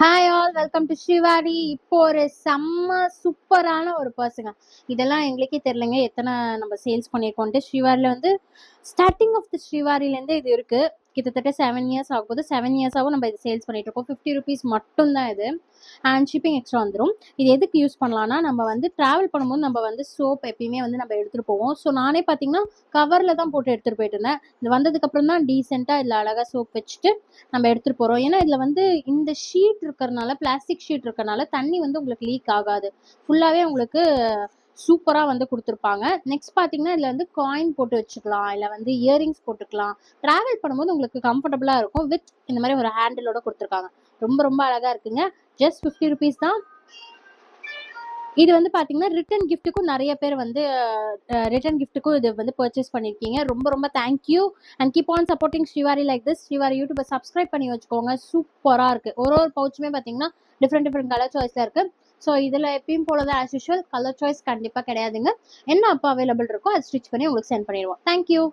Hi all, welcome to Srivari. இப்போ ஒரு செம்ம சூப்பரான ஒரு பர்ஸுங்க. இதெல்லாம் எங்களுக்கே தெரியலங்க எத்தனை நம்ம சேல்ஸ் பண்ணியிருக்கோன்ட்டு. ஸ்ரீவாரியில் வந்து ஸ்டார்டிங் ஆஃப் தி ஸ்ரீவாரிலேருந்து இது இருக்குது. கிட்டத்தட்ட 7 இயர்ஸ் ஆகும்போது 7 இயர்ஸாகவும் நம்ம இது சேல்ஸ் பண்ணிட்டு இருக்கோம். 50 ருபீஸ் மட்டும்தான் இது. அண்ட் ஷிப்பிங் எக்ஸ்ட்ரா வந்துடும். இது எதுக்கு யூஸ் பண்ணலாம்னா, நம்ம வந்து ட்ராவல் பண்ணும்போது நம்ம வந்து சோப் எப்பயுமே வந்து நம்ம எடுத்துகிட்டு போவோம். ஸோ நானே பார்த்தீங்கன்னா கவரில் தான் போட்டு எடுத்துகிட்டு போயிட்டு இருந்தேன். இது வந்ததுக்கப்புறம் தான் டீசெண்டாக இதில் அழகாக சோப் வச்சுட்டு நம்ம எடுத்துகிட்டு போகிறோம். ஏன்னா இதில் வந்து இந்த ஷீட் இருக்கிறனால, பிளாஸ்டிக் ஷீட் இருக்கிறனால தண்ணி வந்து உங்களுக்கு லீக் ஆகாது. ஃபுல்லாகவே உங்களுக்கு சூப்பராக வந்து கொடுத்துருப்பாங்க. நெக்ஸ்ட் பார்த்தீங்கன்னா இதில் வந்து காயின் போட்டு வச்சுக்கலாம், இல்லை வந்து இயரிங்ஸ் போட்டுக்கலாம். ட்ராவல் பண்ணும்போது உங்களுக்கு கம்ஃபர்டபுளாக இருக்கும். வித் இந்த மாதிரி ஒரு ஹேண்டிலோட கொடுத்துருக்காங்க. ரொம்ப ரொம்ப அழகாக இருக்குங்க. ஜஸ்ட் 50 ருபீஸ் தான். இது வந்து பார்த்தீங்கன்னா ரிட்டன் கிஃப்ட்டுக்கும் நிறைய பேர் வந்து ரிட்டன் கிஃப்ட்டுக்கும் இது வந்து பர்ச்சேஸ் பண்ணியிருக்கீங்க. ரொம்ப ரொம்ப thank you and keep on supporting Srivari like this. Srivari யூடியூப்பை சப்ஸ்கிரைப் பண்ணி வச்சுக்கோங்க. சூப்பராக இருக்குது. ஒரு பவுச்சுமே பார்த்தீங்கன்னா டிஃப்ரெண்ட் கலர் சாய்ஸில் இருக்குது. ஸோ இதில் எப்பயும் போல தான் ஆஸ் யூஷுவல் கலர் சாய்ஸ் கண்டிப்பாக கிடையாதுங்க. என்ன அப்போ அவைலபிள் இருக்கோ அதை ஸ்டிச் பண்ணி உங்களுக்கு சென்ட் பண்ணிடுவோம். தேங்க்யூ.